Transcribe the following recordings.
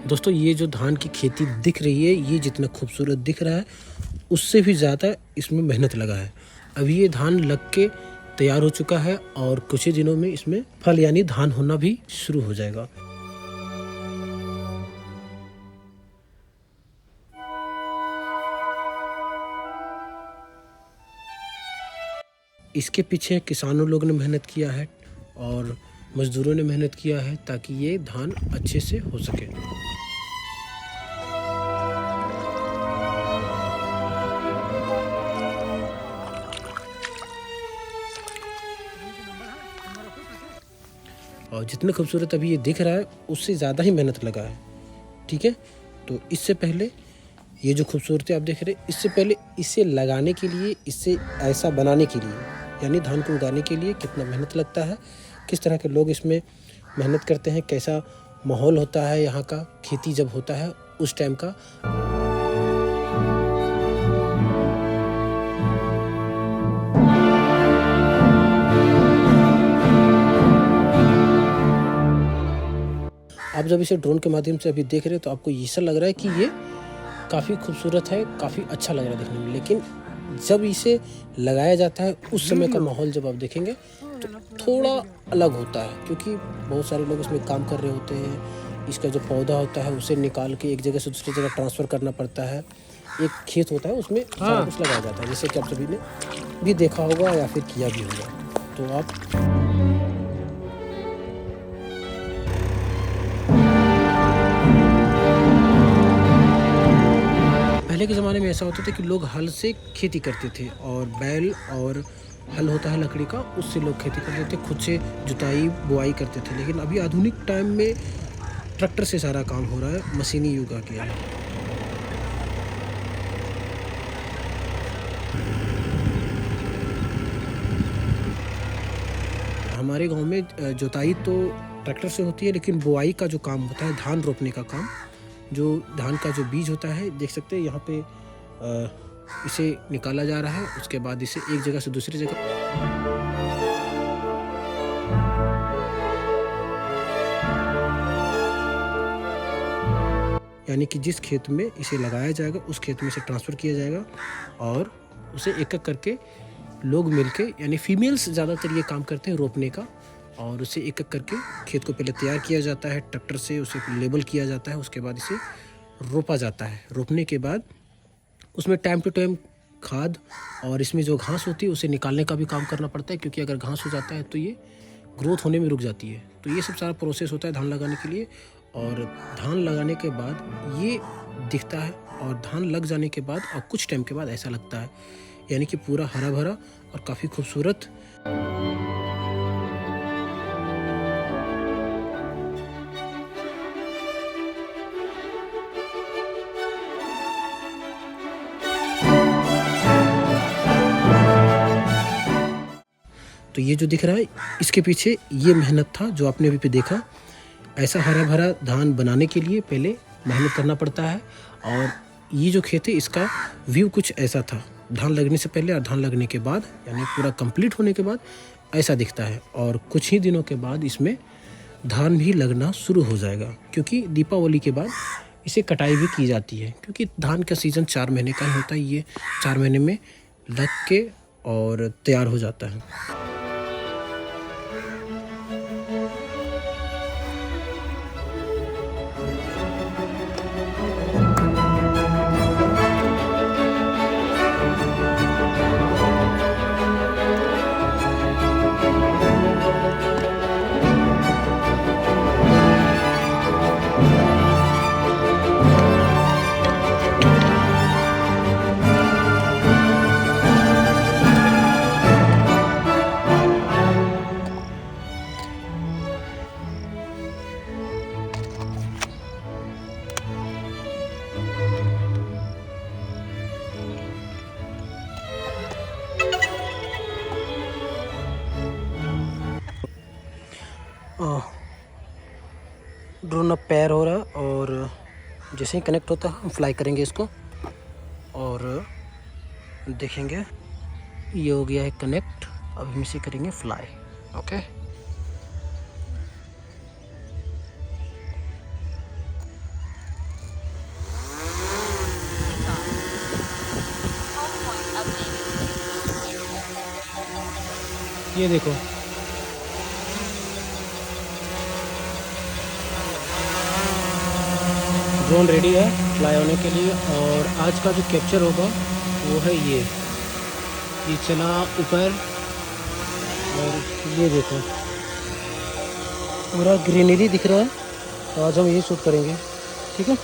दोस्तों ये जो धान की खेती दिख रही है, ये जितना खूबसूरत दिख रहा है उससे भी ज़्यादा इसमें मेहनत लगा है। अभी ये धान लग के तैयार हो चुका है और कुछ ही दिनों में इसमें फल यानी धान होना भी शुरू हो जाएगा। इसके पीछे किसानों लोग ने मेहनत किया है और मजदूरों ने मेहनत किया है ताकि ये धान अच्छे से हो सके। और जितना खूबसूरत अभी ये दिख रहा है उससे ज़्यादा ही मेहनत लगा है। ठीक है, तो इससे पहले ये जो खूबसूरती आप देख रहे हैं, इससे पहले इसे लगाने के लिए, इसे ऐसा बनाने के लिए यानी धान को उगाने के लिए कितना मेहनत लगता है, किस तरह के लोग इसमें मेहनत करते हैं, कैसा माहौल होता है यहाँ का, खेती जब होता है उस टाइम का। आप जब इसे ड्रोन के माध्यम से अभी देख रहे हैं तो आपको ऐसा लग रहा है कि ये काफ़ी खूबसूरत है, काफ़ी अच्छा लग रहा है देखने में, लेकिन जब इसे लगाया जाता है उस समय का माहौल जब आप देखेंगे तो थोड़ा अलग होता है, क्योंकि बहुत सारे लोग इसमें काम कर रहे होते हैं। इसका जो पौधा होता है उसे निकाल के एक जगह से दूसरी जगह ट्रांसफ़र करना पड़ता है। एक खेत होता है उसमें सारा कुछ लगाया जाता है, जैसे कि आप सभी ने भी देखा होगा या फिर किया भी होगा। तो आप पहले के ज़माने में ऐसा होता था कि लोग हल से खेती करते थे और बैल और हल होता है लकड़ी का, उससे लोग खेती करते थे, खुद से जुताई बुआई करते थे। लेकिन अभी आधुनिक टाइम में ट्रैक्टर से सारा काम हो रहा है, मशीनी युग आ गया है। हमारे गांव में जुताई तो ट्रैक्टर से होती है, लेकिन बुआई का जो काम होता है, धान रोपने का काम, जो धान का जो बीज होता है, देख सकते हैं यहाँ पे इसे निकाला जा रहा है। उसके बाद इसे एक जगह से दूसरी जगह, यानी कि जिस खेत में इसे लगाया जाएगा उस खेत में इसे ट्रांसफ़र किया जाएगा और उसे एक एक करके लोग मिलके, यानी फीमेल्स ज़्यादातर ये काम करते हैं रोपने का, और उसे एक एक करके खेत को पहले तैयार किया जाता है ट्रैक्टर से, उसे लेबल किया जाता है, उसके बाद इसे रोपा जाता है। रोपने के बाद उसमें टाइम टू टाइम खाद और इसमें जो घास होती है उसे निकालने का भी काम करना पड़ता है, क्योंकि अगर घास हो जाता है तो ये ग्रोथ होने में रुक जाती है। तो ये सब सारा प्रोसेस होता है धान लगाने के लिए। और धान लगाने के बाद ये दिखता है और धान लग जाने के बाद और कुछ टाइम के बाद ऐसा लगता है, यानी कि पूरा हरा भरा और काफ़ी खूबसूरत। तो ये जो दिख रहा है इसके पीछे ये मेहनत था जो आपने अभी पे देखा। ऐसा हरा भरा धान बनाने के लिए पहले मेहनत करना पड़ता है। और ये जो खेत है इसका व्यू कुछ ऐसा था, धान लगने से पहले और धान लगने के बाद, यानी पूरा कंप्लीट होने के बाद ऐसा दिखता है। और कुछ ही दिनों के बाद इसमें धान भी लगना शुरू हो जाएगा, क्योंकि दीपावली के बाद इसे कटाई भी की जाती है, क्योंकि धान का सीज़न 4 महीने का ही होता है। ये 4 महीने में लग के और तैयार हो जाता है। ड्रोन अब पैर हो रहा है और जैसे ही कनेक्ट होता है हम फ्लाई करेंगे इसको और देखेंगे ये हो गया है कनेक्ट। अब हम इसे करेंगे फ्लाई। ओके, ये देखो, ड्रोन रेडी है फ्लाई होने के लिए। और आज का जो कैप्चर होगा वो है ये चला ऊपर। और ये देखो पूरा ग्रीनरी दिख रहा है, तो आज हम यही शूट करेंगे, ठीक है।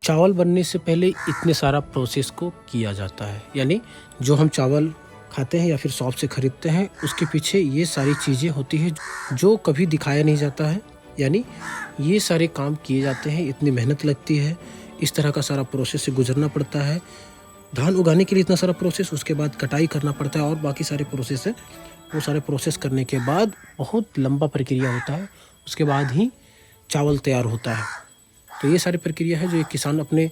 चावल बनने से पहले इतने सारा प्रोसेस को किया जाता है, यानी जो हम चावल खाते हैं या फिर शॉप से खरीदते हैं उसके पीछे ये सारी चीज़ें होती हैं जो कभी दिखाया नहीं जाता है। यानी ये सारे काम किए जाते हैं, इतनी मेहनत लगती है, इस तरह का सारा प्रोसेस से गुजरना पड़ता है। धान उगाने के लिए इतना सारा प्रोसेस, उसके बाद कटाई करना पड़ता है और बाकी सारे प्रोसेस है। वो सारे प्रोसेस करने के बाद बहुत लंबा प्रक्रिया होता है, उसके बाद ही चावल तैयार होता है। तो ये सारी प्रक्रिया है जो एक किसान अपने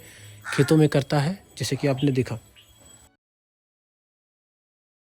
खेतों में करता है, जैसे कि आपने देखा।